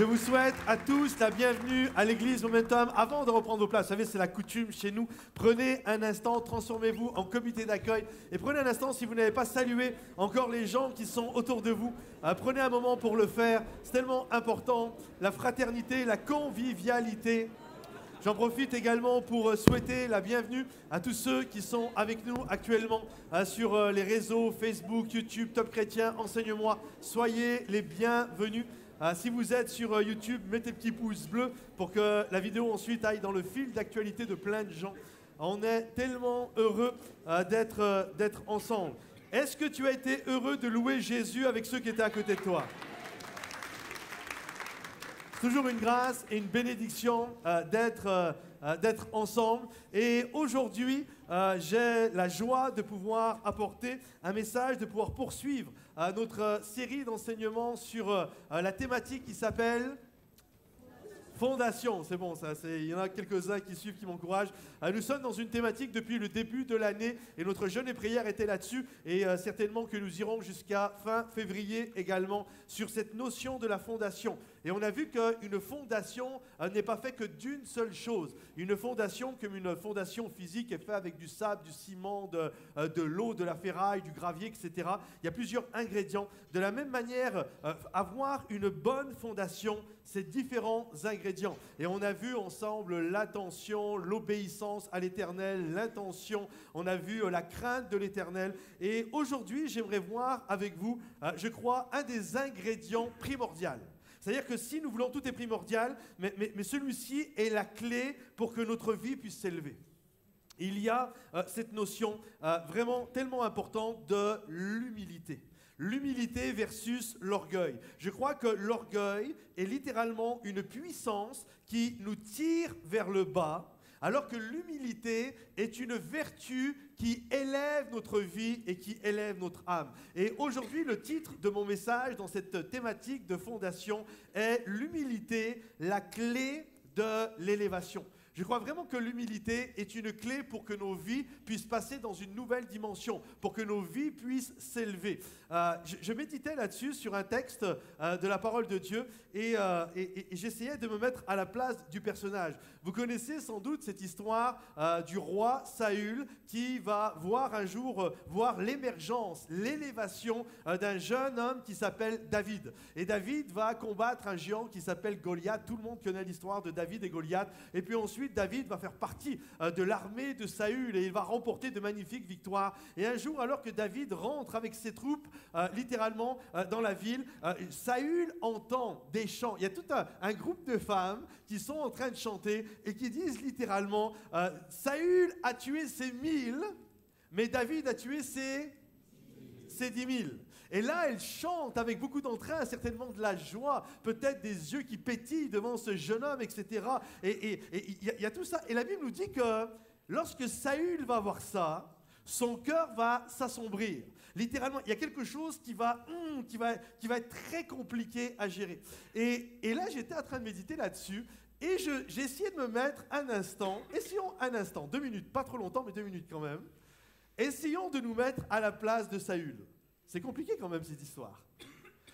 Je vous souhaite à tous la bienvenue à l'église Momentum. Avant de reprendre vos places, vous savez, c'est la coutume chez nous. Prenez un instant, transformez-vous en comité d'accueil et prenez un instant, si vous n'avez pas salué encore les gens qui sont autour de vous, prenez un moment pour le faire. C'est tellement important, la fraternité, la convivialité. J'en profite également pour souhaiter la bienvenue à tous ceux qui sont avec nous actuellement sur les réseaux Facebook, YouTube, Top Chrétien, Enseigne-moi. Soyez les bienvenus. Si vous êtes sur YouTube, mettez le petit pouce bleu pour que la vidéo ensuite aille dans le fil d'actualité de plein de gens. On est tellement heureux d'être ensemble. Est-ce que tu as été heureux de louer Jésus avec ceux qui étaient à côté de toi ? C'est toujours une grâce et une bénédiction d'être ensemble. Et aujourd'hui, j'ai la joie de pouvoir apporter un message, de pouvoir poursuivre notre série d'enseignements sur la thématique qui s'appelle Fondation. C'est bon, ça. Il y en a quelques-uns qui suivent, qui m'encouragent. Nous sommes dans une thématique depuis le début de l'année et notre jeûne et prière était là-dessus. Et certainement que nous irons jusqu'à fin février également sur cette notion de la fondation. Et on a vu qu'une fondation n'est pas faite que d'une seule chose. Une fondation, comme une fondation physique, est faite avec du sable, du ciment, de l'eau, de la ferraille, du gravier, etc. Il y a plusieurs ingrédients. De la même manière, avoir une bonne fondation, c'est différents ingrédients. Et on a vu ensemble l'attention, l'obéissance à l'Éternel, l'intention. On a vu la crainte de l'Éternel. Et aujourd'hui, j'aimerais voir avec vous, je crois, un des ingrédients primordiaux. C'est-à-dire que si nous voulons, tout est primordial, mais celui-ci est la clé pour que notre vie puisse s'élever. Il y a cette notion vraiment tellement importante de l'humilité. L'humilité versus l'orgueil. Je crois que l'orgueil est littéralement une puissance qui nous tire vers le bas, alors que l'humilité est une vertu qui élève notre vie et qui élève notre âme. Et aujourd'hui, le titre de mon message dans cette thématique de fondation est « L'humilité, la clé de l'élévation ». Je crois vraiment que l'humilité est une clé pour que nos vies puissent passer dans une nouvelle dimension, pour que nos vies puissent s'élever. Je méditais là-dessus sur un texte de la parole de Dieu et j'essayais de me mettre à la place du personnage. Vous connaissez sans doute cette histoire du roi Saül qui va voir un jour voir l'émergence, l'élévation d'un jeune homme qui s'appelle David. Et David va combattre un géant qui s'appelle Goliath. Tout le monde connaît l'histoire de David et Goliath. Et puis ensuite, David va faire partie de l'armée de Saül et il va remporter de magnifiques victoires. Et un jour, alors que David rentre avec ses troupes, littéralement dans la ville, Saül entend des chants. Il y a tout un groupe de femmes qui sont en train de chanter et qui disent littéralement Saül a tué ses 1000, mais David a tué ses 10 000. Et là, elle chante avec beaucoup d'entrain, certainement de la joie, peut-être des yeux qui pétillent devant ce jeune homme, etc. Et il y a tout ça. Et la Bible nous dit que lorsque Saül va voir ça, son cœur va s'assombrir. Littéralement, il y a quelque chose qui va être très compliqué à gérer. Et là, j'étais en train de méditer là-dessus. Et j'ai essayé de me mettre un instant, essayons un instant, 2 minutes, pas trop longtemps, mais 2 minutes quand même. Essayons de nous mettre à la place de Saül. C'est compliqué quand même cette histoire.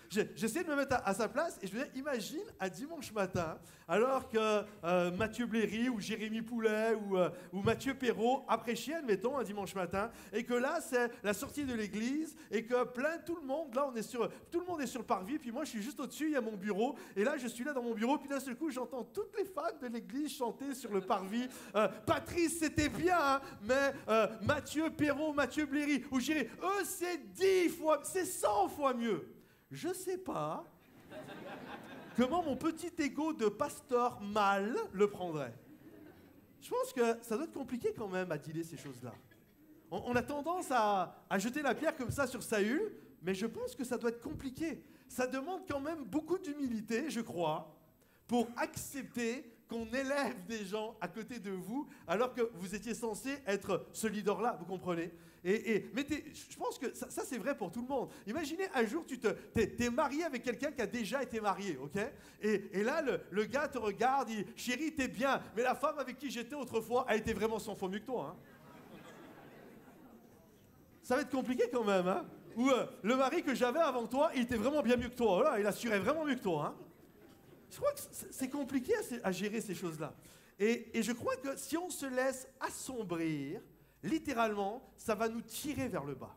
J'essaie de me mettre à sa place et je me dis, imagine un dimanche matin, alors que Mathieu Bléry ou Jérémy Poulet ou Mathieu Perrault a prêché, admettons, un dimanche matin, et que là, c'est la sortie de l'église, et que tout le monde est sur le parvis, puis moi, je suis juste au-dessus, il y a mon bureau, et là, je suis là dans mon bureau, puis d'un seul coup, j'entends toutes les femmes de l'église chanter sur le parvis, Patrice, c'était bien, hein, mais Mathieu Perrault, Mathieu Bléry, ou Jérémy, eux, c'est 100 fois mieux. Je ne sais pas comment mon petit ego de pasteur mâle le prendrait. Je pense que ça doit être compliqué quand même à dealer ces choses-là. On a tendance à jeter la pierre comme ça sur Saül, mais je pense que ça doit être compliqué. Ça demande quand même beaucoup d'humilité, je crois, pour accepter qu'on élève des gens à côté de vous alors que vous étiez censé être ce leader-là, vous comprenez ? Mais je pense que ça c'est vrai pour tout le monde. Imaginez un jour, t'es marié avec quelqu'un qui a déjà été marié, ok ? Et là, le gars te regarde, il dit « Chérie, t'es bien, mais la femme avec qui j'étais autrefois a été vraiment 100 fois mieux que toi. Hein. » Ça va être compliqué quand même. Hein. Ou le mari que j'avais avant toi, il était vraiment bien mieux que toi. Là, il assurait vraiment mieux que toi. Hein. Je crois que c'est compliqué à gérer ces choses-là. Et je crois que si on se laisse assombrir, littéralement, ça va nous tirer vers le bas.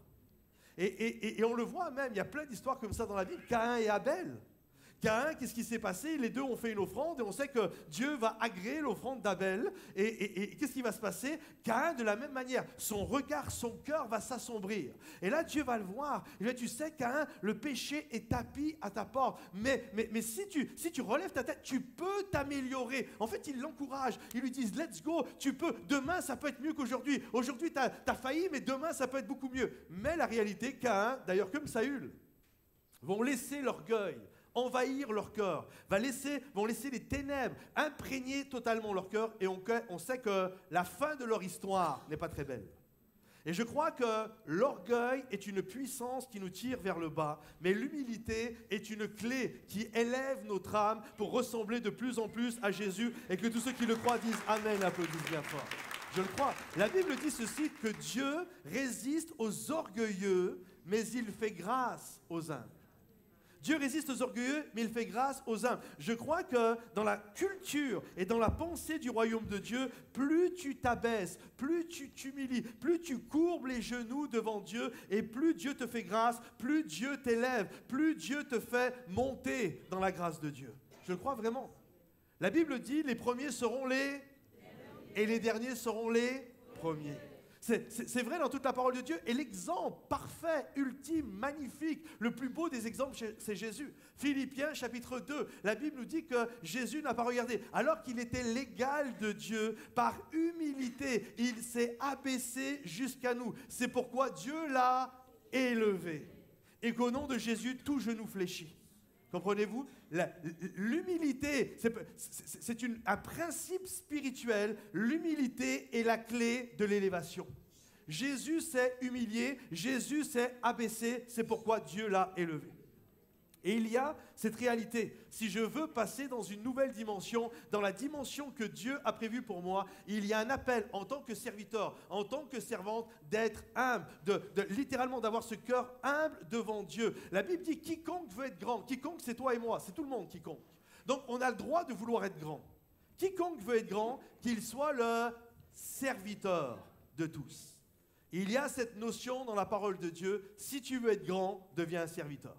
Et on le voit même, il y a plein d'histoires comme ça dans la Bible. Caïn et Abel. Caïn, qu'est-ce qui s'est passé? Les deux ont fait une offrande et on sait que Dieu va agréer l'offrande d'Abel. Et qu'est-ce qui va se passer? Caïn, de la même manière, son regard, son cœur va s'assombrir. Et là, Dieu va le voir. Il va dire, tu sais, Caïn, le péché est tapis à ta porte. Mais si tu relèves ta tête, tu peux t'améliorer. En fait, il l'encourage. Ils lui disent, let's go, tu peux. Demain, ça peut être mieux qu'aujourd'hui. Aujourd'hui, tu as failli, mais demain, ça peut être beaucoup mieux. Mais la réalité, Caïn, d'ailleurs comme Saül, vont laisser l'orgueil envahir leur cœur, vont laisser les ténèbres imprégner totalement leur cœur, et on sait que la fin de leur histoire n'est pas très belle. Et je crois que l'orgueil est une puissance qui nous tire vers le bas, mais l'humilité est une clé qui élève notre âme pour ressembler de plus en plus à Jésus, et que tous ceux qui le croient disent Amen, applaudissent bien fort. Je le crois. La Bible dit ceci, que Dieu résiste aux orgueilleux, mais il fait grâce aux humbles. Dieu résiste aux orgueilleux, mais il fait grâce aux humbles. Je crois que dans la culture et dans la pensée du royaume de Dieu, plus tu t'abaisses, plus tu t'humilies, plus tu courbes les genoux devant Dieu, et plus Dieu te fait grâce, plus Dieu t'élève, plus Dieu te fait monter dans la grâce de Dieu. Je le crois vraiment. La Bible dit, les premiers seront les... et les derniers seront les premiers. C'est vrai dans toute la parole de Dieu. Et l'exemple parfait, ultime, magnifique, le plus beau des exemples, c'est Jésus. Philippiens chapitre 2, la Bible nous dit que Jésus n'a pas regardé. Alors qu'il était l'égal de Dieu, par humilité, il s'est abaissé jusqu'à nous. C'est pourquoi Dieu l'a élevé. Et qu'au nom de Jésus, tout genou fléchit. Comprenez-vous? L'humilité, c'est un principe spirituel. L'humilité est la clé de l'élévation. Jésus s'est humilié, Jésus s'est abaissé, c'est pourquoi Dieu l'a élevé. Et il y a cette réalité. Si je veux passer dans une nouvelle dimension, dans la dimension que Dieu a prévue pour moi, il y a un appel en tant que serviteur, en tant que servante, d'être humble, littéralement d'avoir ce cœur humble devant Dieu. La Bible dit quiconque veut être grand. Quiconque, c'est toi et moi, c'est tout le monde quiconque. Donc on a le droit de vouloir être grand. Quiconque veut être grand, qu'il soit le serviteur de tous. Il y a cette notion dans la parole de Dieu, si tu veux être grand, deviens un serviteur.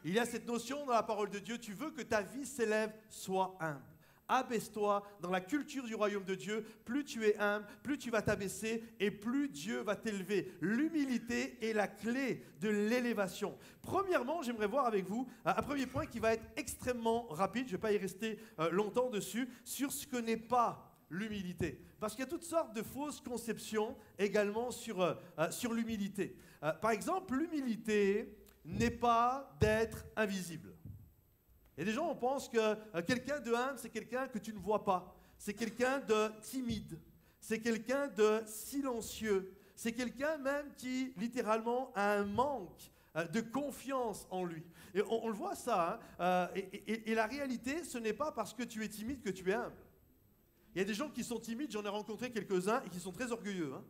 Il y a cette notion dans la parole de Dieu, tu veux que ta vie s'élève, sois humble. Abaisse-toi dans la culture du royaume de Dieu. Plus tu es humble, plus tu vas t'abaisser et plus Dieu va t'élever. L'humilité est la clé de l'élévation. Premièrement, j'aimerais voir avec vous un premier point qui va être extrêmement rapide. Je ne vais pas y rester longtemps dessus, sur ce que n'est pas l'humilité. Parce qu'il y a toutes sortes de fausses conceptions également sur l'humilité. Par exemple, l'humilité n'est pas d'être invisible. Et des gens, on pense que quelqu'un de humble, c'est quelqu'un que tu ne vois pas. C'est quelqu'un de timide. C'est quelqu'un de silencieux. C'est quelqu'un même qui, littéralement, a un manque de confiance en lui. Et on le voit ça. Hein, et la réalité, ce n'est pas parce que tu es timide que tu es humble. Il y a des gens qui sont timides, j'en ai rencontré quelques-uns, et qui sont très orgueilleux. Hein,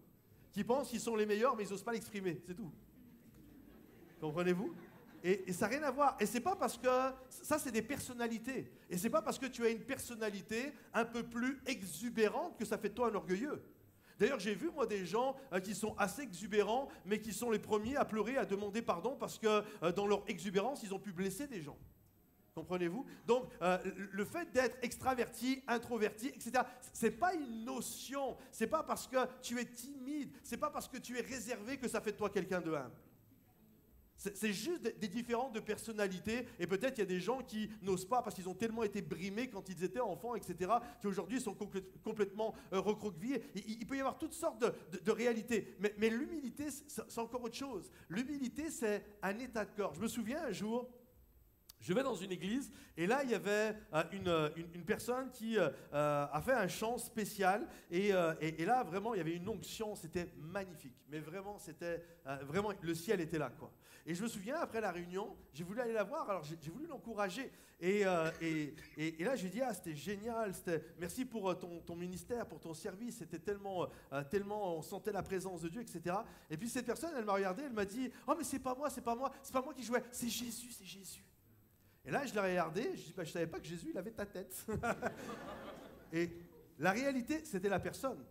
qui pensent qu'ils sont les meilleurs, mais ils n'osent pas l'exprimer. C'est tout. Comprenez-vous? Et ça n'a rien à voir. Et c'est pas parce que... Ça, c'est des personnalités. Et c'est pas parce que tu as une personnalité un peu plus exubérante que ça fait de toi un orgueilleux. D'ailleurs, j'ai vu, moi, des gens qui sont assez exubérants, mais qui sont les premiers à pleurer, à demander pardon, parce que dans leur exubérance, ils ont pu blesser des gens. Comprenez-vous? Donc, le fait d'être extraverti, introverti, etc., c'est pas une notion. C'est pas parce que tu es timide, c'est pas parce que tu es réservé que ça fait de toi quelqu'un de humble. C'est juste des différences de personnalité, et peut-être il y a des gens qui n'osent pas parce qu'ils ont tellement été brimés quand ils étaient enfants, etc., qui aujourd'hui sont complètement recroquevillés. Il peut y avoir toutes sortes de réalités, mais l'humilité, c'est encore autre chose. L'humilité, c'est un état de corps. Je me souviens un jour, je vais dans une église, et là, il y avait une personne qui a fait un chant spécial, et là, vraiment, il y avait une onction, c'était magnifique. Mais vraiment, vraiment, le ciel était là, quoi. Et je me souviens, après la réunion, j'ai voulu aller la voir, alors j'ai voulu l'encourager. Et là, j'ai dit, ah, c'était génial, merci pour ton ministère, pour ton service, c'était tellement, on sentait la présence de Dieu, etc. Et puis cette personne, elle m'a regardé, elle m'a dit, oh, mais c'est pas moi qui jouais, c'est Jésus, c'est Jésus. Et là, je l'ai regardé, je dis, je ne savais pas que Jésus, il avait ta tête. Et la réalité, c'était la personne.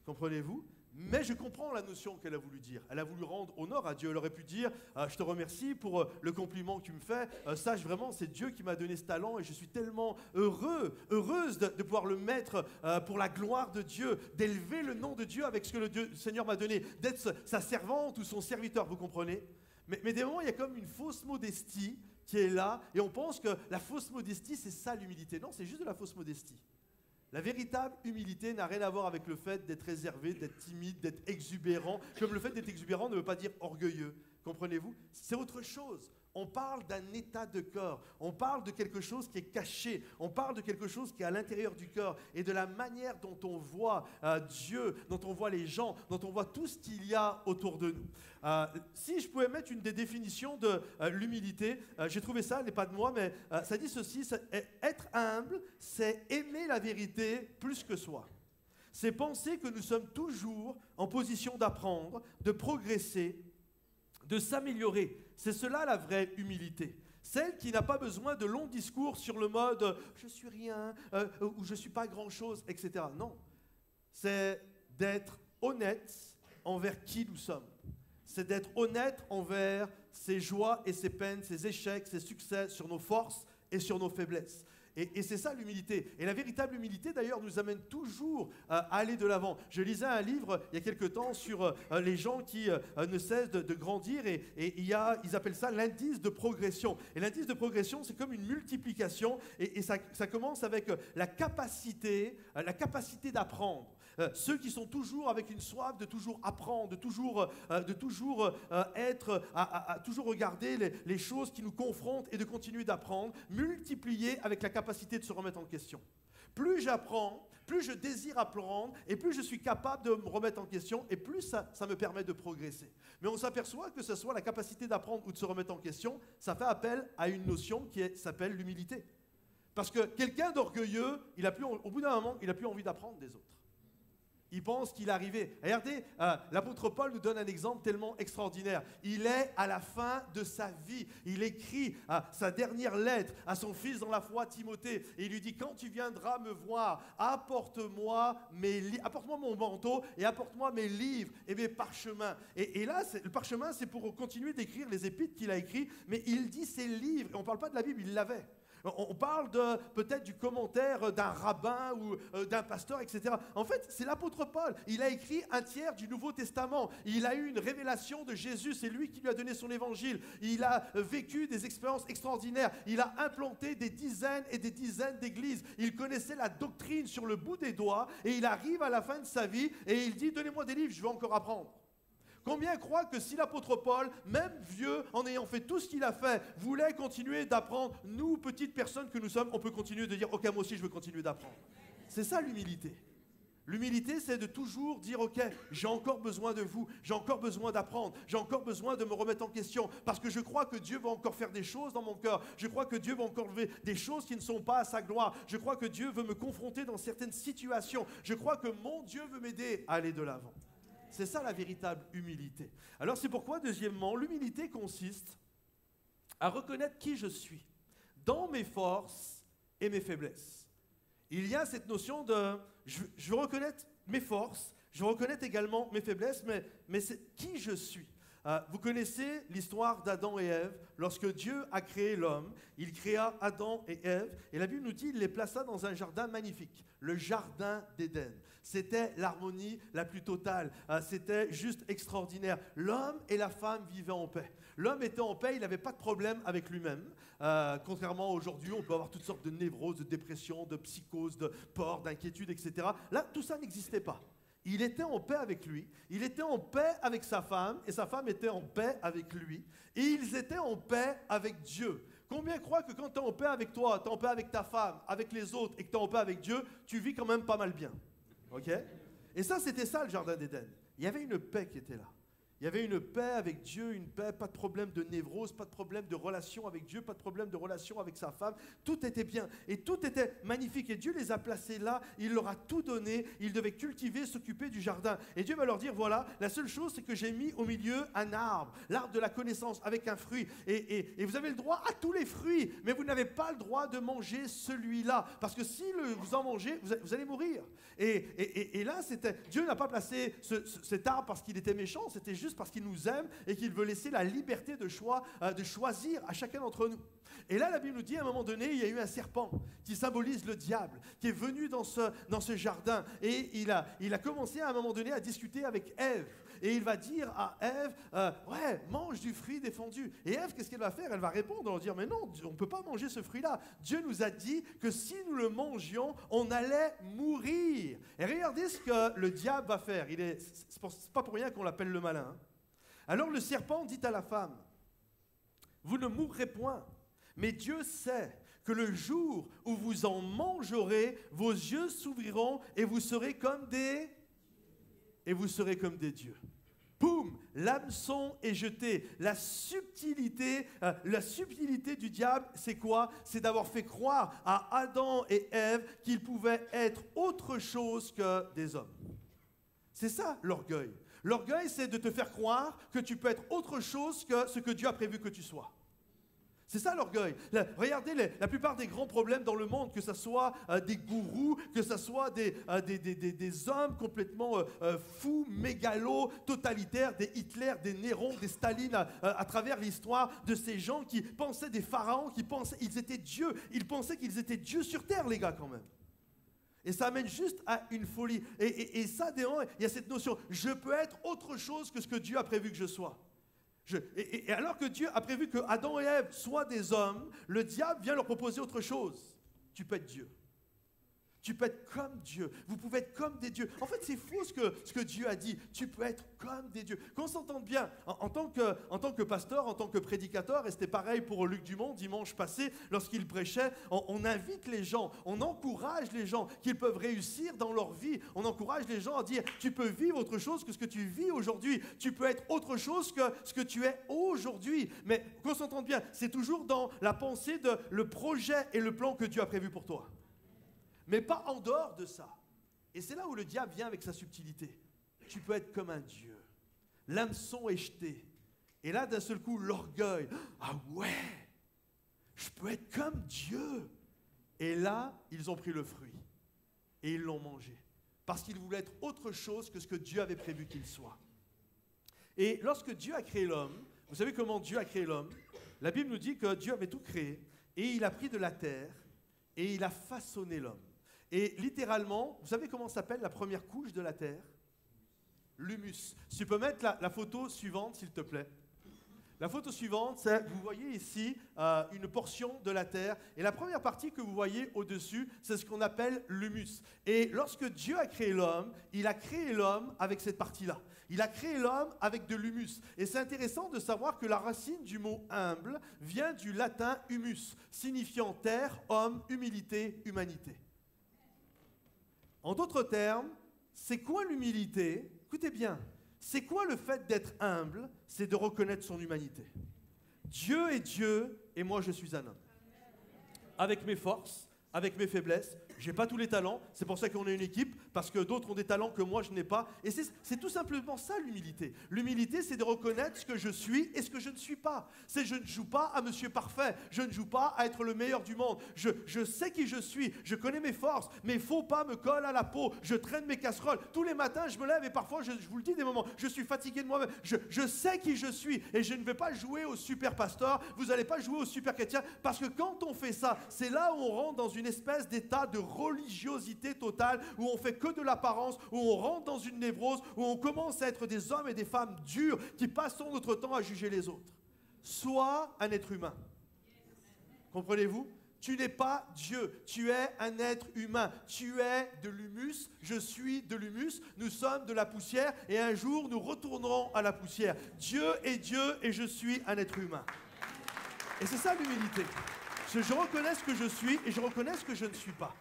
Comprenez-vous? Mais je comprends la notion qu'elle a voulu dire. Elle a voulu rendre honneur à Dieu. Elle aurait pu dire, je te remercie pour le compliment que tu me fais. Sache vraiment, c'est Dieu qui m'a donné ce talent et je suis tellement heureuse de pouvoir le mettre pour la gloire de Dieu, d'élever le nom de Dieu avec ce que le Seigneur m'a donné, d'être sa servante ou son serviteur, vous comprenez? Mais des moments, il y a comme une fausse modestie qui est là et on pense que la fausse modestie, c'est ça l'humilité. Non, c'est juste de la fausse modestie. La véritable humilité n'a rien à voir avec le fait d'être réservé, d'être timide, d'être exubérant. Comme le fait d'être exubérant ne veut pas dire orgueilleux. Comprenez-vous? C'est autre chose. On parle d'un état de cœur. On parle de quelque chose qui est caché. On parle de quelque chose qui est à l'intérieur du cœur. Et de la manière dont on voit Dieu, dont on voit les gens, dont on voit tout ce qu'il y a autour de nous. Si je pouvais mettre une des définitions de l'humilité, j'ai trouvé ça, elle n'est pas de moi, mais ça dit ceci, être humble, c'est aimer la vérité plus que soi. C'est penser que nous sommes toujours en position d'apprendre, de progresser, de s'améliorer. C'est cela la vraie humilité. Celle qui n'a pas besoin de longs discours sur le mode « je suis rien » ou « je ne suis pas grand-chose », etc. Non. C'est d'être honnête envers qui nous sommes. C'est d'être honnête envers ses joies et ses peines, ses échecs, ses succès, sur nos forces et sur nos faiblesses. Et c'est ça l'humilité. Et la véritable humilité, d'ailleurs, nous amène toujours à aller de l'avant. Je lisais un livre il y a quelque temps sur les gens qui ne cessent de grandir et ils appellent ça l'indice de progression. Et l'indice de progression, c'est comme une multiplication et ça commence avec la capacité d'apprendre. Ceux qui sont toujours avec une soif de toujours apprendre, de toujours être, à toujours regarder les choses qui nous confrontent et de continuer d'apprendre, multiplié avec la capacité de se remettre en question. Plus j'apprends, plus je désire apprendre et plus je suis capable de me remettre en question et plus ça me permet de progresser. Mais on s'aperçoit que ce soit la capacité d'apprendre ou de se remettre en question, ça fait appel à une notion qui s'appelle l'humilité. Parce que quelqu'un d'orgueilleux, au bout d'un moment, il n'a plus envie d'apprendre des autres. Il pense qu'il est arrivé. Regardez, l'apôtre Paul nous donne un exemple tellement extraordinaire. Il est à la fin de sa vie. Il écrit sa dernière lettre à son fils dans la foi, Timothée. Et il lui dit, quand tu viendras me voir, apporte-moi mon manteau et apporte-moi mes livres et mes parchemins. Et là, le parchemin, c'est pour continuer d'écrire les épîtres qu'il a écrits. Mais il dit ses livres. Et on ne parle pas de la Bible, il l'avait. On parle peut-être du commentaire d'un rabbin ou d'un pasteur, etc. En fait, c'est l'apôtre Paul. Il a écrit un tiers du Nouveau Testament. Il a eu une révélation de Jésus. C'est lui qui lui a donné son évangile. Il a vécu des expériences extraordinaires. Il a implanté des dizaines et des dizaines d'églises. Il connaissait la doctrine sur le bout des doigts. Et il arrive à la fin de sa vie et il dit « Donnez-moi des livres, je veux encore apprendre ». Combien croient que si l'apôtre Paul, même vieux, en ayant fait tout ce qu'il a fait, voulait continuer d'apprendre, nous, petites personnes que nous sommes, on peut continuer de dire « Ok, moi aussi, je veux continuer d'apprendre ». C'est ça l'humilité. L'humilité, c'est de toujours dire « Ok, j'ai encore besoin de vous, j'ai encore besoin d'apprendre, j'ai encore besoin de me remettre en question, parce que je crois que Dieu va encore faire des choses dans mon cœur, je crois que Dieu va encore lever des choses qui ne sont pas à sa gloire, je crois que Dieu veut me confronter dans certaines situations, je crois que mon Dieu veut m'aider à aller de l'avant ». C'est ça la véritable humilité. Alors c'est pourquoi, deuxièmement, l'humilité consiste à reconnaître qui je suis, dans mes forces et mes faiblesses. Il y a cette notion de, je veux reconnaître mes forces, je veux reconnaître également mes faiblesses, mais c'est qui je suis. Vous connaissez l'histoire d'Adam et Ève. Lorsque Dieu a créé l'homme, il créa Adam et Ève, et la Bible nous dit qu'il les plaça dans un jardin magnifique, le jardin d'Éden. C'était l'harmonie la plus totale, c'était juste extraordinaire. L'homme et la femme vivaient en paix. L'homme était en paix, il n'avait pas de problème avec lui-même. Contrairement à aujourd'hui, on peut avoir toutes sortes de névroses, de dépressions, de psychoses, de peurs, d'inquiétudes, etc. Là, tout ça n'existait pas. Il était en paix avec lui, il était en paix avec sa femme, et sa femme était en paix avec lui, et ils étaient en paix avec Dieu. Combien croient que quand tu es en paix avec toi, tu es en paix avec ta femme, avec les autres, et que tu es en paix avec Dieu, tu vis quand même pas mal bien. Ok? Et ça, c'était ça le jardin d'Éden. Il y avait une paix qui était là. Il y avait une paix avec Dieu, une paix, pas de problème de névrose, pas de problème de relation avec Dieu, pas de problème de relation avec sa femme. Tout était bien et tout était magnifique. Et Dieu les a placés là, il leur a tout donné. Ils devaient cultiver, s'occuper du jardin. Et Dieu va leur dire, voilà, la seule chose, c'est que j'ai mis au milieu un arbre, l'arbre de la connaissance avec un fruit. Et vous avez le droit à tous les fruits, mais vous n'avez pas le droit de manger celui-là. Parce que si vous en mangez, vous allez mourir. Et là, Dieu n'a pas placé cet arbre parce qu'il était méchant, c'était juste parce qu'il nous aime et qu'il veut laisser la liberté de choix, de choisir à chacun d'entre nous. Et là, la Bible nous dit, à un moment donné, il y a eu un serpent qui symbolise le diable, qui est venu dans ce jardin. Et il a commencé à un moment donné à discuter avec Ève. Et il va dire à Ève, ouais, mange du fruit défendu. Et Ève, qu'est-ce qu'elle va faire? Elle va répondre, elle va dire, mais non, on ne peut pas manger ce fruit-là. Dieu nous a dit que si nous le mangions, on allait mourir. Et regardez ce que le diable va faire. C'est pas pour rien qu'on l'appelle le malin. Hein. Alors le serpent dit à la femme, vous ne mourrez point, mais Dieu sait que le jour où vous en mangerez, vos yeux s'ouvriront et vous serez comme des dieux. Boum, l'hameçon est jeté. La subtilité du diable, c'est quoi? C'est d'avoir fait croire à Adam et Ève qu'ils pouvaient être autre chose que des hommes. C'est ça l'orgueil. L'orgueil, c'est de te faire croire que tu peux être autre chose que ce que Dieu a prévu que tu sois. C'est ça l'orgueil. Regardez la plupart des grands problèmes dans le monde, que ce soit des gourous, que ce soit des hommes complètement fous, mégalos, totalitaires, des Hitler, des Néron, des Staline, à travers l'histoire de ces gens qui pensaient des pharaons, qui pensaient qu'ils étaient Dieu. Ils pensaient qu'ils étaient Dieu sur terre, les gars, quand même. Et ça amène juste à une folie. Et ça, il y a cette notion, je peux être autre chose que ce que Dieu a prévu que je sois. Et alors que Dieu a prévu que Adam et Ève soient des hommes, le diable vient leur proposer autre chose. Tu peux être Dieu. Tu peux être comme Dieu. Vous pouvez être comme des dieux. En fait, c'est faux ce que Dieu a dit. Tu peux être comme des dieux. Qu'on s'entende bien. En tant que pasteur, en tant que prédicateur, et c'était pareil pour Luc Dumont dimanche passé, lorsqu'il prêchait, on invite les gens, on encourage les gens qu'ils peuvent réussir dans leur vie. On encourage les gens à dire, tu peux vivre autre chose que ce que tu vis aujourd'hui. Tu peux être autre chose que ce que tu es aujourd'hui. Mais qu'on s'entende bien, c'est toujours dans la pensée de le projet et le plan que Dieu a prévu pour toi. Mais pas en dehors de ça. Et c'est là où le diable vient avec sa subtilité. Tu peux être comme un Dieu. L'hameçon est jeté. Et là, d'un seul coup, l'orgueil. Ah ouais, je peux être comme Dieu. Et là, ils ont pris le fruit. Et ils l'ont mangé. Parce qu'ils voulaient être autre chose que ce que Dieu avait prévu qu'il soit. Et lorsque Dieu a créé l'homme, vous savez comment Dieu a créé l'homme? La Bible nous dit que Dieu avait tout créé. Et il a pris de la terre. Et il a façonné l'homme. Et littéralement, vous savez comment s'appelle la première couche de la terre? L'humus. Si tu peux mettre la photo suivante, s'il te plaît. La photo suivante, c'est, vous voyez ici une portion de la terre. Et la première partie que vous voyez au-dessus, c'est ce qu'on appelle l'humus. Et lorsque Dieu a créé l'homme, il a créé l'homme avec cette partie-là. Il a créé l'homme avec de l'humus. Et c'est intéressant de savoir que la racine du mot humble vient du latin humus, signifiant terre, homme, humilité, humanité. En d'autres termes, c'est quoi l'humilité? Écoutez bien, c'est quoi le fait d'être humble? C'est de reconnaître son humanité. Dieu est Dieu et moi je suis un homme. Avec mes forces, avec mes faiblesses, je n'ai pas tous les talents, c'est pour ça qu'on est une équipe, parce que d'autres ont des talents que moi je n'ai pas. Et c'est tout simplement ça l'humilité. L'humilité, c'est de reconnaître ce que je suis et ce que je ne suis pas. C'est je ne joue pas à Monsieur Parfait, je ne joue pas à être le meilleur du monde. Je sais qui je suis, je connais mes forces, mes faux pas me collent à la peau, je traîne mes casseroles. Tous les matins, je me lève et parfois, je vous le dis des moments, je suis fatigué de moi-même. Je sais qui je suis et je ne vais pas jouer au super pasteur, vous n'allez pas jouer au super chrétien, parce que quand on fait ça, c'est là où on rentre dans une espèce d'état de religiosité totale, où on fait que de l'apparence, où on rentre dans une névrose, où on commence à être des hommes et des femmes durs qui passent notre temps à juger les autres. Sois un être humain. Comprenez-vous? Tu n'es pas Dieu, tu es un être humain. Tu es de l'humus, je suis de l'humus, nous sommes de la poussière et un jour nous retournerons à la poussière. Dieu est Dieu et je suis un être humain. Et c'est ça l'humilité. Je reconnais ce que je suis et je reconnais ce que je ne suis pas.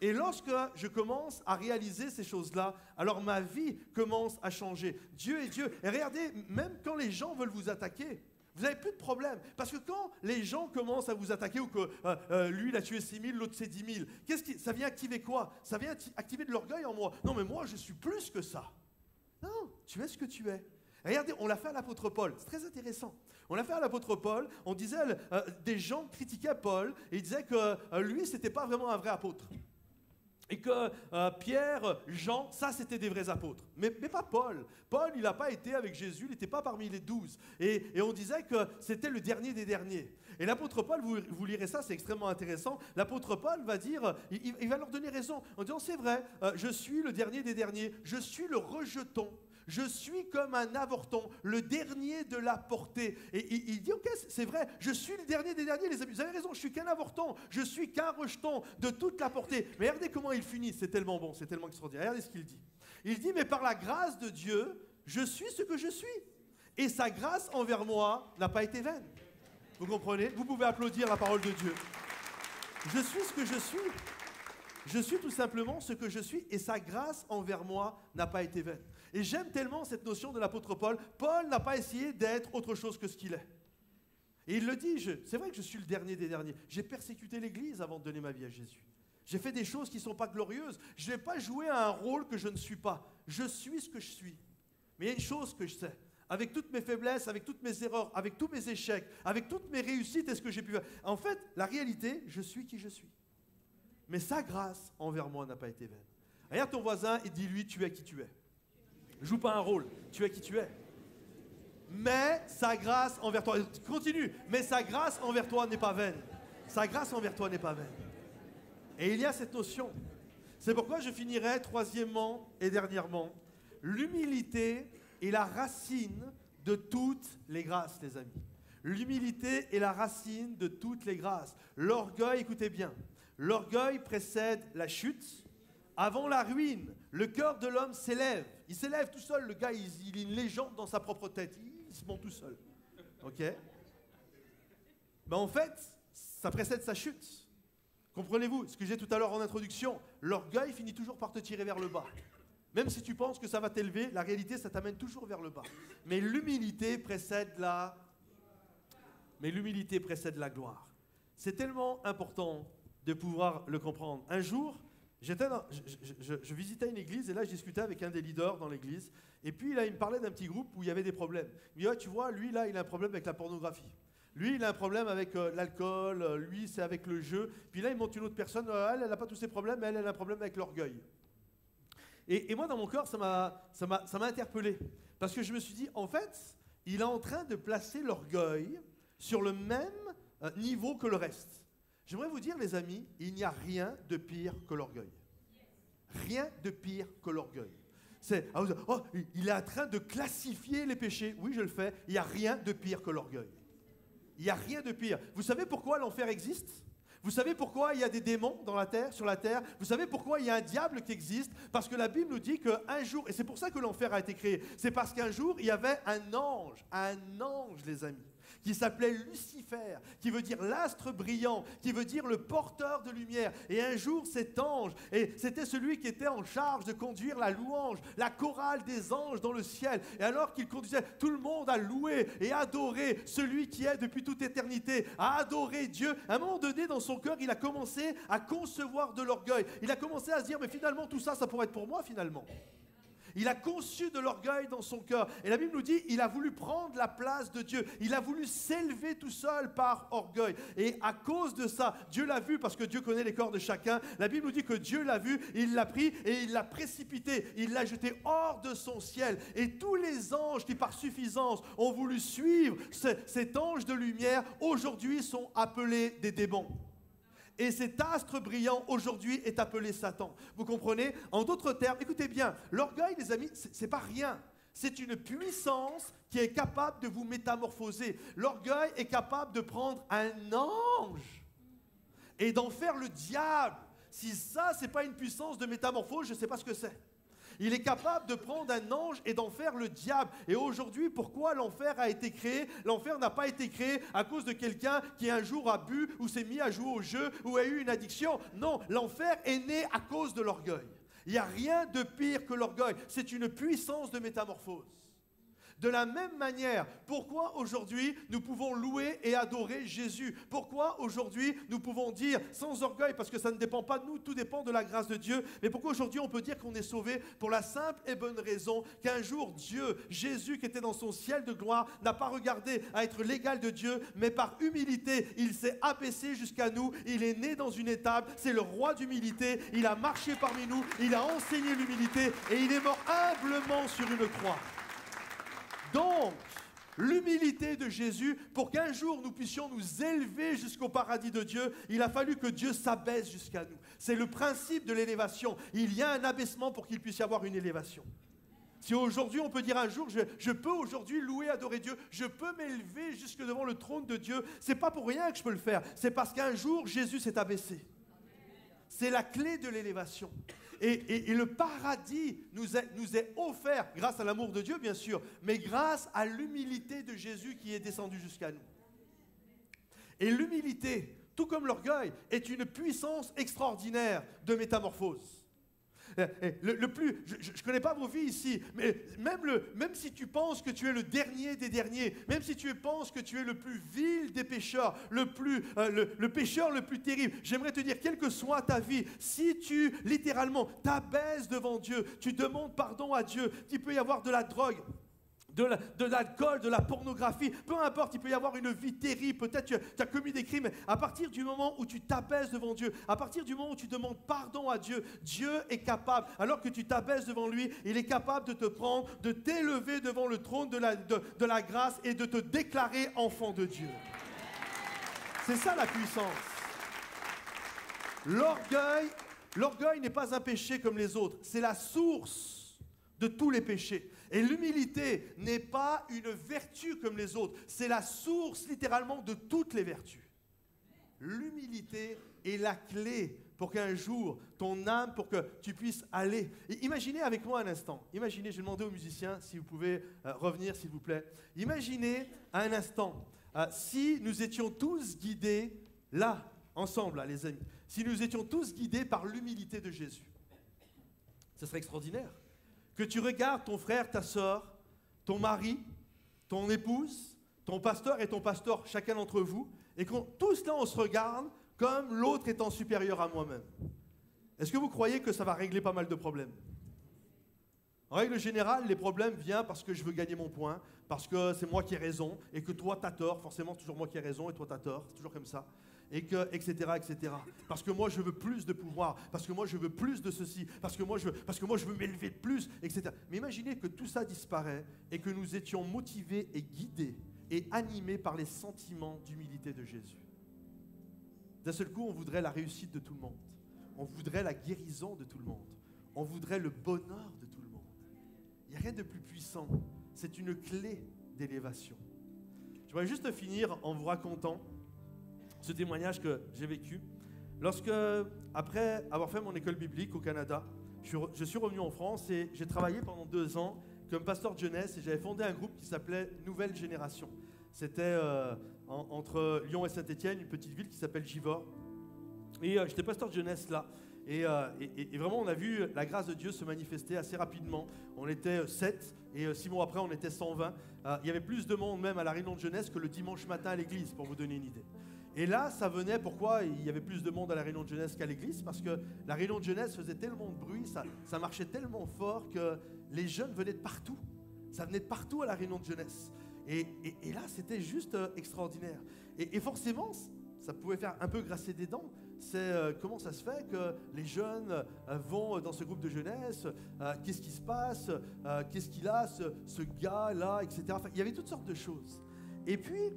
Et lorsque je commence à réaliser ces choses-là, alors ma vie commence à changer. Dieu est Dieu. Et regardez, même quand les gens veulent vous attaquer, vous n'avez plus de problème. Parce que quand les gens commencent à vous attaquer ou que lui, il a tué 6 000, l'autre c'est 10 000, ça vient activer quoi? Ça vient activer de l'orgueil en moi. Non, mais moi, je suis plus que ça. Non, tu es ce que tu es. Regardez, on l'a fait à l'apôtre Paul. C'est très intéressant. On l'a fait à l'apôtre Paul. On disait, des gens critiquaient Paul et ils disaient que lui, ce n'était pas vraiment un vrai apôtre. Et que Pierre, Jean, ça c'était des vrais apôtres. Mais pas Paul. Paul, il n'a pas été avec Jésus, il n'était pas parmi les 12. Et on disait que c'était le dernier des derniers. Et l'apôtre Paul, vous lirez ça, c'est extrêmement intéressant. L'apôtre Paul va dire, il va leur donner raison, en disant, c'est vrai, je suis le dernier des derniers, je suis le rejeton. Je suis comme un avorton, le dernier de la portée. Et il dit, ok, c'est vrai, je suis le dernier des derniers, les amis. Vous avez raison, je suis qu'un avorton, je suis qu'un rejeton de toute la portée. Mais regardez comment il finit, c'est tellement bon, c'est tellement extraordinaire. Regardez ce qu'il dit. Il dit, mais par la grâce de Dieu, je suis ce que je suis. Et sa grâce envers moi n'a pas été vaine. Vous comprenez? Vous pouvez applaudir la parole de Dieu. Je suis ce que je suis. Je suis tout simplement ce que je suis et sa grâce envers moi n'a pas été vaine. Et j'aime tellement cette notion de l'apôtre Paul. Paul n'a pas essayé d'être autre chose que ce qu'il est. Et il le dit, c'est vrai que je suis le dernier des derniers. J'ai persécuté l'Église avant de donner ma vie à Jésus. J'ai fait des choses qui ne sont pas glorieuses. Je n'ai pas joué à un rôle que je ne suis pas. Je suis ce que je suis. Mais il y a une chose que je sais. Avec toutes mes faiblesses, avec toutes mes erreurs, avec tous mes échecs, avec toutes mes réussites et ce que j'ai pu faire. En fait, la réalité, je suis qui je suis. Mais sa grâce envers moi n'a pas été vaine. Regarde ton voisin et dis-lui, tu es qui tu es. Joue pas un rôle, tu es qui tu es. Mais sa grâce envers toi, continue, mais sa grâce envers toi n'est pas vaine. Sa grâce envers toi n'est pas vaine. Et il y a cette notion. C'est pourquoi je finirai troisièmement et dernièrement. L'humilité est la racine de toutes les grâces, les amis. L'humilité est la racine de toutes les grâces. L'orgueil, écoutez bien, l'orgueil précède la chute. Avant la ruine, le cœur de l'homme s'élève. Il s'élève tout seul, le gars, il est une légende dans sa propre tête. Il se monte tout seul. Ok? Ben en fait, ça précède sa chute. Comprenez-vous ce que j'ai tout à l'heure en introduction? L'orgueil finit toujours par te tirer vers le bas. Même si tu penses que ça va t'élever, la réalité, ça t'amène toujours vers le bas. Mais l'humilité précède la gloire. C'est tellement important de pouvoir le comprendre. Un jour, je visitais une église et là, je discutais avec un des leaders dans l'église. Et puis, là, il me parlait d'un petit groupe où il y avait des problèmes. Il me dit, ouais, tu vois, lui, là, il a un problème avec la pornographie. Lui, il a un problème avec l'alcool. Lui, c'est avec le jeu. Puis là, il montre une autre personne. Elle n'a pas tous ces problèmes, mais elle a un problème avec l'orgueil. Et moi, dans mon cœur, ça m'a interpellé. Parce que je me suis dit, en fait, il est en train de placer l'orgueil sur le même niveau que le reste. J'aimerais vous dire, les amis, il n'y a rien de pire que l'orgueil. Rien de pire que l'orgueil. Oh, il est en train de classifier les péchés. Oui, je le fais. Il n'y a rien de pire que l'orgueil. Il n'y a rien de pire. Vous savez pourquoi l'enfer existe ? Vous savez pourquoi il y a des démons sur la terre? Vous savez pourquoi il y a un diable qui existe? Parce que la Bible nous dit qu'un jour, et c'est pour ça que l'enfer a été créé, c'est parce qu'un jour, il y avait un ange, les amis, qui s'appelait Lucifer, qui veut dire l'astre brillant, qui veut dire le porteur de lumière. Et un jour, cet ange, et c'était celui qui était en charge de conduire la louange, la chorale des anges dans le ciel. Et alors qu'il conduisait, tout le monde a loué et adoré celui qui est depuis toute éternité, a adoré Dieu. À un moment donné, dans son cœur, il a commencé à concevoir de l'orgueil. Il a commencé à se dire, mais finalement, tout ça, ça pourrait être pour moi, finalement. Il a conçu de l'orgueil dans son cœur. Et la Bible nous dit, il a voulu prendre la place de Dieu. Il a voulu s'élever tout seul par orgueil. Et à cause de ça, Dieu l'a vu, parce que Dieu connaît les corps de chacun. La Bible nous dit que Dieu l'a vu, il l'a pris et il l'a précipité. Il l'a jeté hors de son ciel. Et tous les anges qui par suffisance ont voulu suivre cet ange de lumière, aujourd'hui sont appelés des démons. Et cet astre brillant, aujourd'hui, est appelé Satan. Vous comprenez? En d'autres termes, écoutez bien, l'orgueil, les amis, c'est pas rien. C'est une puissance qui est capable de vous métamorphoser. L'orgueil est capable de prendre un ange et d'en faire le diable. Si ça, c'est pas une puissance de métamorphose, je ne sais pas ce que c'est. Il est capable de prendre un ange et d'en faire le diable. Et aujourd'hui, pourquoi l'enfer a été créé? L'enfer n'a pas été créé à cause de quelqu'un qui un jour a bu ou s'est mis à jouer au jeu ou a eu une addiction. Non, l'enfer est né à cause de l'orgueil. Il n'y a rien de pire que l'orgueil. C'est une puissance de métamorphose. De la même manière, pourquoi aujourd'hui nous pouvons louer et adorer Jésus? Pourquoi aujourd'hui nous pouvons dire sans orgueil, parce que ça ne dépend pas de nous, tout dépend de la grâce de Dieu, mais pourquoi aujourd'hui on peut dire qu'on est sauvé? Pour la simple et bonne raison qu'un jour Dieu, Jésus qui était dans son ciel de gloire, n'a pas regardé à être l'égal de Dieu, mais par humilité, il s'est abaissé jusqu'à nous, il est né dans une étable, c'est le roi d'humilité, il a marché parmi nous, il a enseigné l'humilité et il est mort humblement sur une croix. Donc, l'humilité de Jésus, pour qu'un jour nous puissions nous élever jusqu'au paradis de Dieu, il a fallu que Dieu s'abaisse jusqu'à nous. C'est le principe de l'élévation. Il y a un abaissement pour qu'il puisse y avoir une élévation. Si aujourd'hui on peut dire un jour, je peux aujourd'hui louer, adorer Dieu, je peux m'élever jusque devant le trône de Dieu, c'est pas pour rien que je peux le faire, c'est parce qu'un jour Jésus s'est abaissé. C'est la clé de l'élévation. Et le paradis nous est offert grâce à l'amour de Dieu, bien sûr, mais grâce à l'humilité de Jésus qui est descendu jusqu'à nous. Et l'humilité, tout comme l'orgueil, est une puissance extraordinaire de métamorphose. Je ne connais pas vos vies ici, mais même si tu penses que tu es le dernier des derniers, même si tu penses que tu es le plus vil des pécheurs, le pécheur le plus terrible, j'aimerais te dire, quelle que soit ta vie, si tu littéralement t'abaisses devant Dieu, tu demandes pardon à Dieu, il peut y avoir de la drogue, de l'alcool, de la pornographie, peu importe, il peut y avoir une vie terrible, peut-être tu as commis des crimes, mais à partir du moment où tu t'abaisses devant Dieu, à partir du moment où tu demandes pardon à Dieu, Dieu est capable, alors que tu t'abaisses devant lui, il est capable de te prendre, de t'élever devant le trône de la grâce et de te déclarer enfant de Dieu. C'est ça la puissance. L'orgueil n'est pas un péché comme les autres, c'est la source de tous les péchés. Et l'humilité n'est pas une vertu comme les autres, c'est la source littéralement de toutes les vertus. L'humilité est la clé pour qu'un jour, ton âme, pour que tu puisses aller. Et imaginez avec moi un instant, imaginez, je vais demander aux musiciens si vous pouvez revenir s'il vous plaît. Imaginez un instant, si nous étions tous guidés, là, ensemble, là, les amis, si nous étions tous guidés par l'humilité de Jésus. Ce serait extraordinaire. Que tu regardes ton frère, ta sœur, ton mari, ton épouse, ton pasteur et ton pasteur, chacun d'entre vous, et qu'on tous là on se regarde comme l'autre étant supérieur à moi-même. Est-ce que vous croyez que ça va régler pas mal de problèmes? En règle générale, les problèmes viennent parce que je veux gagner mon point, parce que c'est moi qui ai raison, et que toi t'as tort, forcément toujours moi qui ai raison et toi t'as tort, c'est toujours comme ça. Et que, etc., etc. Parce que moi, je veux plus de pouvoir, parce que moi, je veux plus de ceci, parce que moi, je veux m'élever de plus, etc. Mais imaginez que tout ça disparaît et que nous étions motivés et guidés et animés par les sentiments d'humilité de Jésus. D'un seul coup, on voudrait la réussite de tout le monde. On voudrait la guérison de tout le monde. On voudrait le bonheur de tout le monde. Il n'y a rien de plus puissant. C'est une clé d'élévation. Je voudrais juste finir en vous racontant ce témoignage que j'ai vécu. Lorsque, après avoir fait mon école biblique au Canada, je suis revenu en France et j'ai travaillé pendant 2 ans comme pasteur de jeunesse et j'avais fondé un groupe qui s'appelait Nouvelle Génération. C'était entre Lyon et Saint-Étienne, une petite ville qui s'appelle Givors. Et j'étais pasteur de jeunesse là. Et vraiment, on a vu la grâce de Dieu se manifester assez rapidement. On était 7 et 6 mois après, on était 120. Il y avait plus de monde même à la réunion de jeunesse que le dimanche matin à l'église, pour vous donner une idée. Et là, ça venait, pourquoi il y avait plus de monde à la réunion de jeunesse qu'à l'église? Parce que la réunion de jeunesse faisait tellement de bruit, ça marchait tellement fort que les jeunes venaient de partout. Ça venait de partout à la réunion de jeunesse. Et là, c'était juste extraordinaire. Et forcément, ça pouvait faire un peu grasser des dents. C'est comment ça se fait que les jeunes vont dans ce groupe de jeunesse, qu'est-ce qui se passe, qu'est-ce qu'il a, ce gars-là, etc. Enfin, il y avait toutes sortes de choses. Et puis,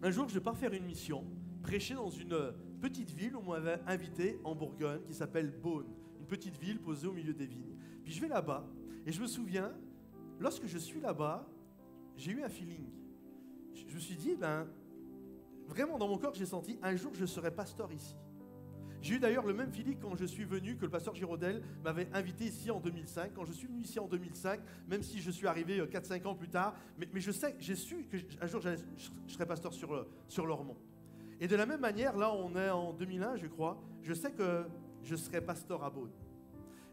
un jour, je pars faire une mission, prêcher dans une petite ville où on m'avait invité en Bourgogne, qui s'appelle Beaune, une petite ville posée au milieu des vignes. Puis je vais là-bas, et je me souviens, lorsque je suis là-bas, j'ai eu un feeling. Je me suis dit, vraiment dans mon corps, j'ai senti, un jour je serai pasteur ici. J'ai eu d'ailleurs le même feeling quand je suis venu, que le pasteur Giraudel m'avait invité ici en 2005. Quand je suis venu ici en 2005, même si je suis arrivé 4-5 ans plus tard, mais je sais, j'ai su qu'un jour je serais pasteur sur Lormont. Et de la même manière, là on est en 2001 je crois, je sais que je serai pasteur à Beaune.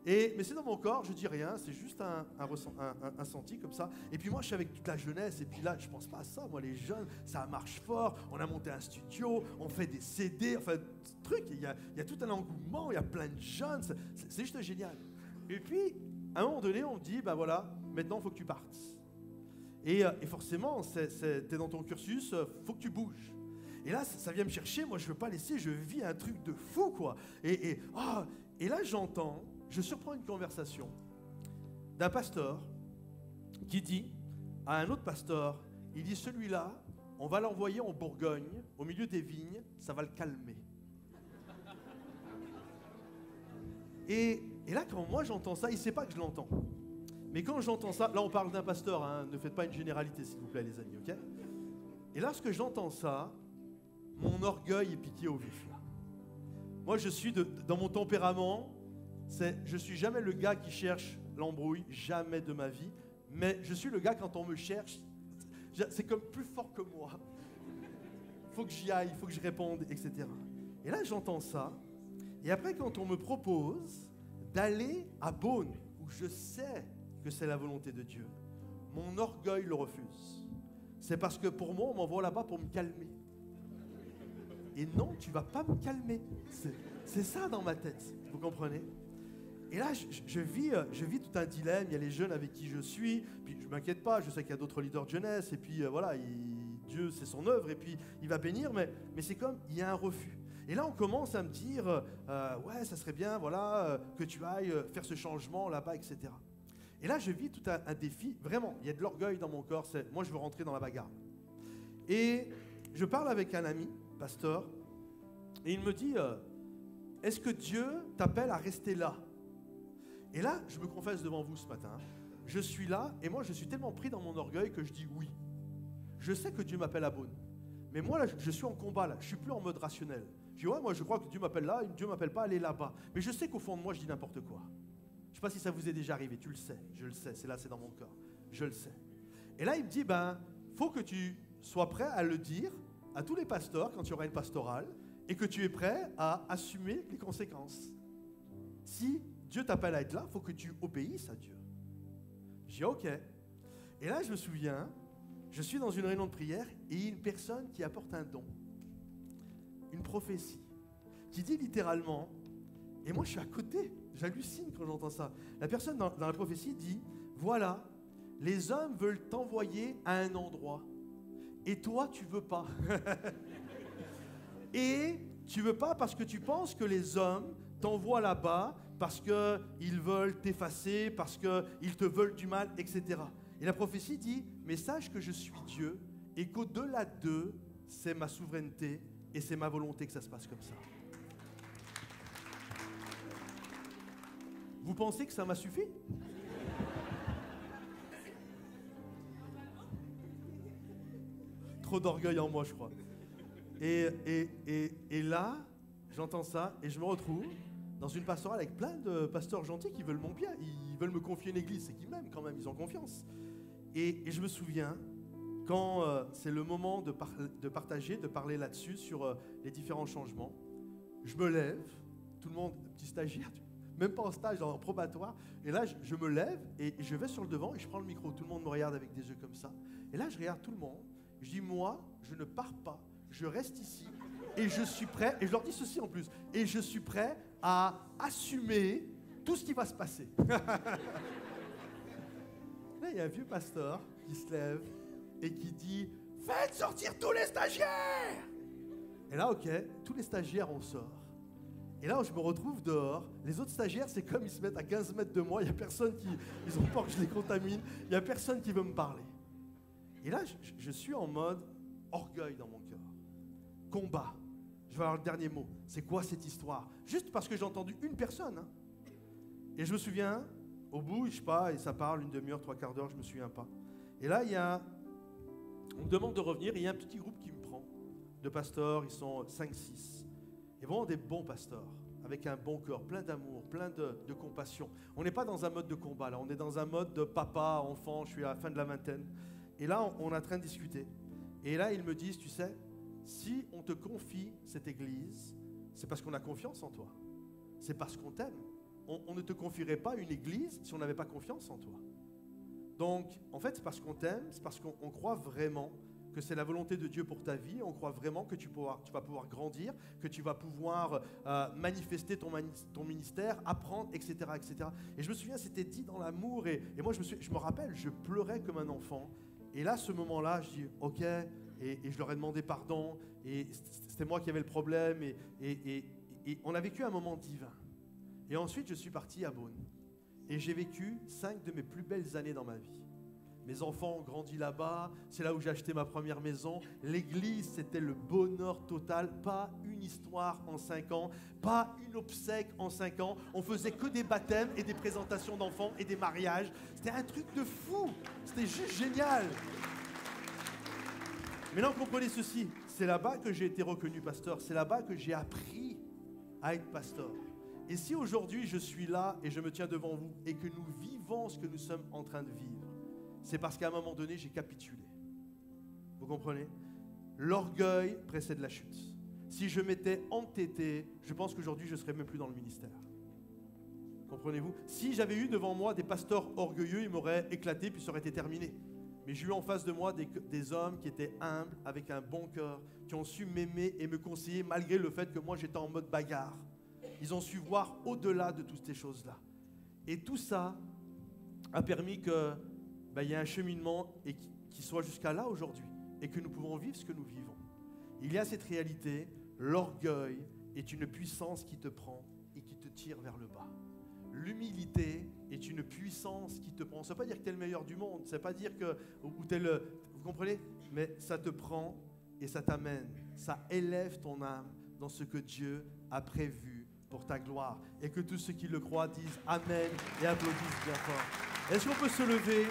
Mais c'est dans mon corps, je dis rien, c'est juste un senti comme ça. Et puis moi, je suis avec toute la jeunesse, et puis là, je pense pas à ça. Moi, les jeunes, ça marche fort. On a monté un studio, on fait des CD, enfin, truc. Il y a tout un engouement, il y a plein de jeunes. C'est juste génial. Et puis, à un moment donné, on me dit, ben voilà, maintenant, il faut que tu partes. Et forcément, t'es dans ton cursus, faut que tu bouges. Et là, ça vient me chercher. Moi, je veux pas laisser, je vis un truc de fou, quoi. Et là, je surprends une conversation d'un pasteur qui dit à un autre pasteur, il dit, celui-là, on va l'envoyer en Bourgogne, au milieu des vignes, ça va le calmer. Et là, quand moi j'entends ça, il ne sait pas que je l'entends. Mais quand j'entends ça, là on parle d'un pasteur, hein, ne faites pas une généralité s'il vous plaît les amis, ok? Et lorsque j'entends ça, mon orgueil est piqué au vif. Là. Moi je suis dans mon tempérament, je suis jamais le gars qui cherche l'embrouille, jamais de ma vie, mais je suis le gars quand on me cherche, c'est comme plus fort que moi. Il faut que j'y aille, il faut que je réponde, etc. Et là j'entends ça, et après quand on me propose d'aller à Beaune, où je sais que c'est la volonté de Dieu, mon orgueil le refuse. C'est parce que pour moi, on m'envoie là-bas pour me calmer. Et non, tu ne vas pas me calmer. C'est ça dans ma tête, vous comprenez? Et là, je vis tout un dilemme. Il y a les jeunes avec qui je suis, puis je ne m'inquiète pas, je sais qu'il y a d'autres leaders de jeunesse, et puis voilà, Dieu, c'est son œuvre, et puis il va bénir, mais c'est comme, il y a un refus. Et là, on commence à me dire, ouais, ça serait bien, voilà, que tu ailles faire ce changement là-bas, etc. Et là, je vis tout un défi, vraiment, il y a de l'orgueil dans mon corps, moi, je veux rentrer dans la bagarre. Et je parle avec un ami, pasteur, et il me dit, est-ce que Dieu t'appelle à rester là? Et là, je me confesse devant vous ce matin, je suis là, et moi, je suis tellement pris dans mon orgueil que je dis oui. Je sais que Dieu m'appelle à Beaune. Mais moi, là, je suis en combat, là. Je suis plus en mode rationnel. Je dis, ouais, moi, je crois que Dieu m'appelle là, Dieu m'appelle pas à aller là-bas. Mais je sais qu'au fond de moi, je dis n'importe quoi. Je ne sais pas si ça vous est déjà arrivé, tu le sais, je le sais, c'est dans mon corps, je le sais. Et là, il me dit, faut que tu sois prêt à le dire à tous les pasteurs quand il y aura une pastorale, et que tu es prêt à assumer les conséquences. Si Dieu t'appelle à être là, il faut que tu obéisses à Dieu. Je dis, ok. Et là, je me souviens, je suis dans une réunion de prière et il y a une personne qui apporte un don, une prophétie, qui dit littéralement, et moi je suis à côté, j'hallucine quand j'entends ça. La personne dans la prophétie dit, voilà, les hommes veulent t'envoyer à un endroit et toi tu veux pas. Et tu veux pas parce que tu penses que les hommes t'envoient là-bas parce qu'ils veulent t'effacer, parce qu'ils te veulent du mal, etc. Et la prophétie dit, mais sache que je suis Dieu et qu'au-delà d'eux, c'est ma souveraineté et c'est ma volonté que ça se passe comme ça. Vous pensez que ça m'a suffi? Trop d'orgueil en moi, je crois. Et là, j'entends ça et je me retrouve dans une pastorale avec plein de pasteurs gentils qui veulent mon bien. Ils veulent me confier une église, c'est qu'ils m'aiment quand même, ils ont confiance. Et je me souviens, quand c'est le moment de partager, de parler là-dessus, sur les différents changements, je me lève, tout le monde, petit stagiaire, même pas en stage, en probatoire, et là je me lève et je vais sur le devant et je prends le micro, tout le monde me regarde avec des yeux comme ça, et là je regarde tout le monde, je dis moi, je ne pars pas, je reste ici, et je suis prêt, et je leur dis ceci en plus, et je suis prêt à assumer tout ce qui va se passer. Là, il y a un vieux pasteur qui se lève et qui dit « Faites sortir tous les stagiaires !» Et là, ok, tous les stagiaires, on sort. Et là, je me retrouve dehors. Les autres stagiaires, c'est comme ils se mettent à 15 mètres de moi. Il n'y a personne qui... Ils ont peur que je les contamine. Il n'y a personne qui veut me parler. Et là, je suis en mode orgueil dans mon cœur. Combat. Je vais avoir le dernier mot. C'est quoi cette histoire? Juste parce que j'ai entendu une personne. Hein. Et je me souviens... Au bout, je sais pas, et ça parle une demi-heure, 3/4 d'heure, je me souviens pas. Et là, on me demande de revenir, et il y a un petit groupe qui me prend, de pasteurs, ils sont 5-6. Et vraiment des bons pasteurs, avec un bon cœur, plein d'amour, plein de compassion. On n'est pas dans un mode de combat, là, on est dans un mode de papa, enfant, je suis à la fin de la vingtaine. Et là, on est en train de discuter. Et là, ils me disent, tu sais, si on te confie cette église, c'est parce qu'on a confiance en toi. C'est parce qu'on t'aime. On ne te confierait pas une église si on n'avait pas confiance en toi. Donc, en fait, c'est parce qu'on t'aime, c'est parce qu'on croit vraiment que c'est la volonté de Dieu pour ta vie. On croit vraiment que tu vas pouvoir grandir, que tu vas pouvoir manifester ton ministère, apprendre, etc., etc. Et je me souviens, c'était dit dans l'amour. Et moi, je me rappelle, je pleurais comme un enfant. Et là, ce moment-là, je dis, OK, et je leur ai demandé pardon. Et c'était moi qui avais le problème. Et on a vécu un moment divin. Et ensuite, je suis parti à Beaune. Et j'ai vécu 5 de mes plus belles années dans ma vie. Mes enfants ont grandi là-bas. C'est là où j'ai acheté ma première maison. L'église, c'était le bonheur total. Pas une histoire en 5 ans. Pas une obsèque en 5 ans. On faisait que des baptêmes et des présentations d'enfants et des mariages. C'était un truc de fou. C'était juste génial. Maintenant, comprenez ceci. C'est là-bas que j'ai été reconnu pasteur. C'est là-bas que j'ai appris à être pasteur. Et si aujourd'hui je suis là et je me tiens devant vous et que nous vivons ce que nous sommes en train de vivre, c'est parce qu'à un moment donné, j'ai capitulé. Vous comprenez? L'orgueil précède la chute. Si je m'étais entêté, je pense qu'aujourd'hui, je ne serais même plus dans le ministère. Comprenez-vous? Si j'avais eu devant moi des pasteurs orgueilleux, ils m'auraient éclaté puis ça aurait été terminé. Mais j'ai eu en face de moi des hommes qui étaient humbles, avec un bon cœur, qui ont su m'aimer et me conseiller malgré le fait que moi, j'étais en mode bagarre. Ils ont su voir au-delà de toutes ces choses-là. Et tout ça a permis que il y ait un cheminement et qui soit jusqu'à là aujourd'hui et que nous pouvons vivre ce que nous vivons. Il y a cette réalité, l'orgueil est une puissance qui te prend et qui te tire vers le bas. L'humilité est une puissance qui te prend. Ça ne veut pas dire que tu es le meilleur du monde, ça ne veut pas dire que tu es le... Vous comprenez? Mais ça te prend et ça t'amène. Ça élève ton âme dans ce que Dieu a prévu pour ta gloire. Et que tous ceux qui le croient disent Amen et applaudissent bien fort. Est-ce qu'on peut se lever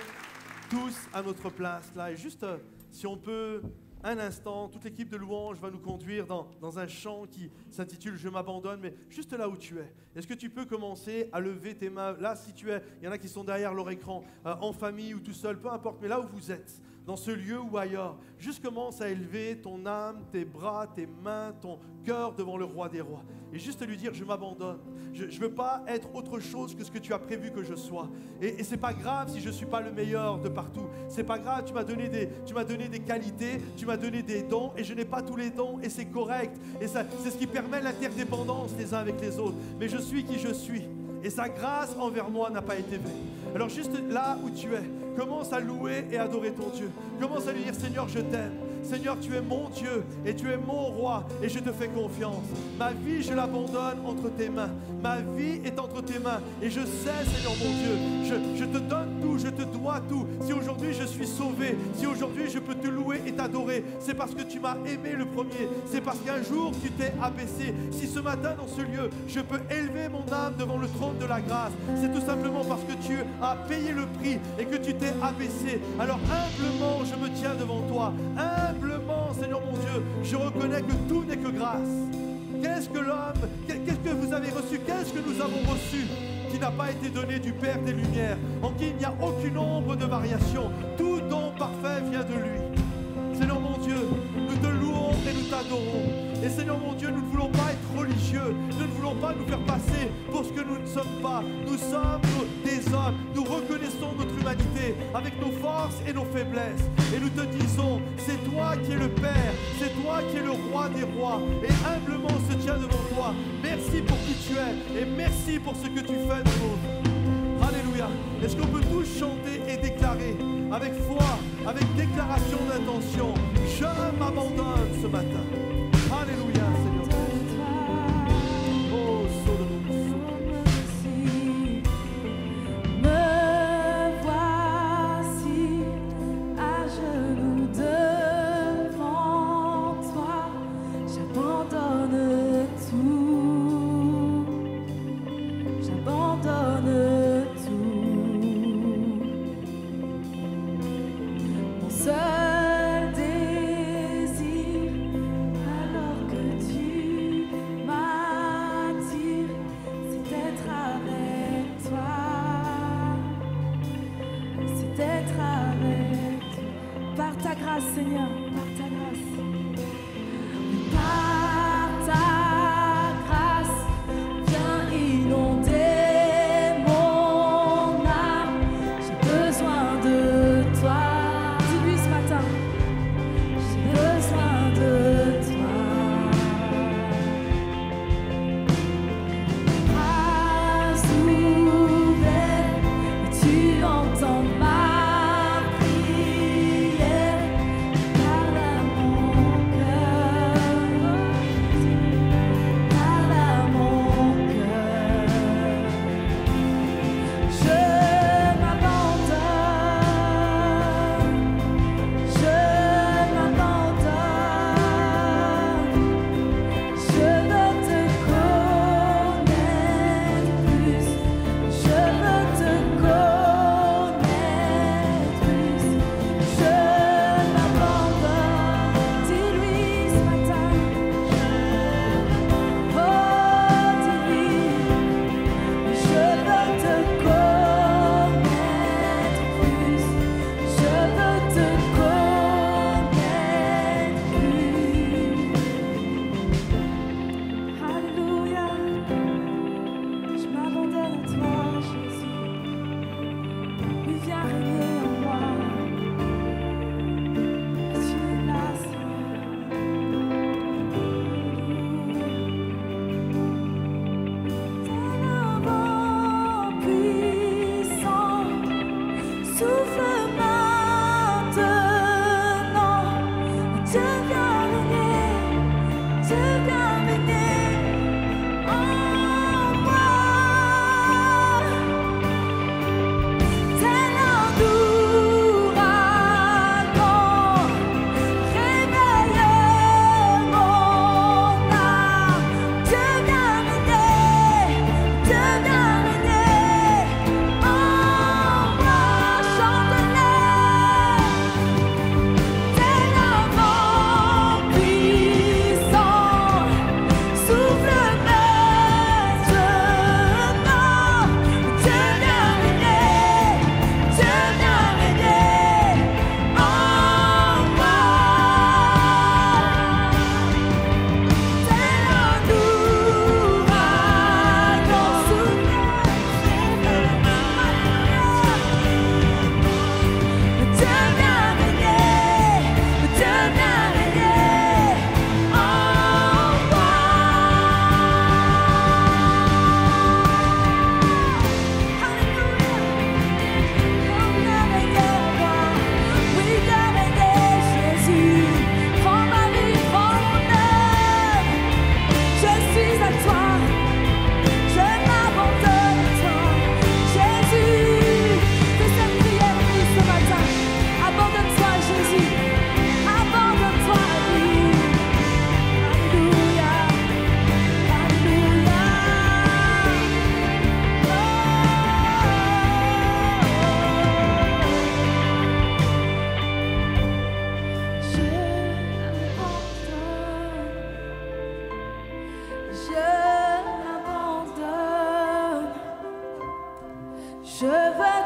tous à notre place là? Et juste, si on peut, un instant, toute l'équipe de louange va nous conduire dans un chant qui s'intitule « Je m'abandonne », mais juste là où tu es. Est-ce que tu peux commencer à lever tes mains? Là, si tu es, il y en a qui sont derrière leur écran, en famille ou tout seul, peu importe, mais là où vous êtes, dans ce lieu ou ailleurs, juste commence à élever ton âme, tes bras, tes mains, ton cœur devant le roi des rois. Et juste lui dire, je m'abandonne. Je ne veux pas être autre chose que ce que tu as prévu que je sois. Et ce n'est pas grave si je ne suis pas le meilleur de partout. Ce n'est pas grave, tu m'as donné des qualités, tu m'as donné des dons et je n'ai pas tous les dons et c'est correct. Et c'est ce qui permet l'interdépendance les uns avec les autres. Mais je suis qui je suis. Et sa grâce envers moi n'a pas été vaine. Alors juste là où tu es, commence à louer et adorer ton Dieu. Commence à lui dire, Seigneur, je t'aime. Seigneur, tu es mon Dieu et tu es mon roi et je te fais confiance. Ma vie, je l'abandonne entre tes mains. Ma vie est entre tes mains et je sais, Seigneur mon Dieu, je te donne tout, je te dois tout. Si aujourd'hui je suis sauvé, si aujourd'hui je peux te louer et t'adorer, c'est parce que tu m'as aimé le premier. C'est parce qu'un jour tu t'es abaissé. Si ce matin dans ce lieu, je peux élever mon âme devant le trône de la grâce, c'est tout simplement parce que tu as payé le prix et que tu t'es abaissé. Alors humblement, je me tiens devant toi. Humblement, Seigneur mon Dieu, je reconnais que tout n'est que grâce. Qu'est-ce que l'homme, qu'est-ce que vous avez reçu, qu'est-ce que nous avons reçu qui n'a pas été donné du Père des Lumières, en qui il n'y a aucune ombre de variation. Tout don parfait vient de lui. Seigneur mon Dieu, nous te louons et nous t'adorons. Et Seigneur mon Dieu, nous ne voulons pas être religieux, nous ne voulons pas nous faire passer pour ce que nous ne sommes pas. Nous sommes des hommes, nous reconnaissons notre humanité avec nos forces et nos faiblesses. Et nous te disons, c'est toi qui es le Père, c'est toi qui es le roi des rois. Et humblement on se tient devant toi. Merci pour qui tu es et merci pour ce que tu fais de nous. Alléluia. Est-ce qu'on peut tous chanter et déclarer avec foi, avec déclaration d'intention, je m'abandonne ce matin. Alléluia, Seigneur. Oh, me voici à genoux devant toi. J'abandonne tout. J'abandonne tout. Mon seul désir, alors que tu m'as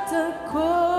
te connaître.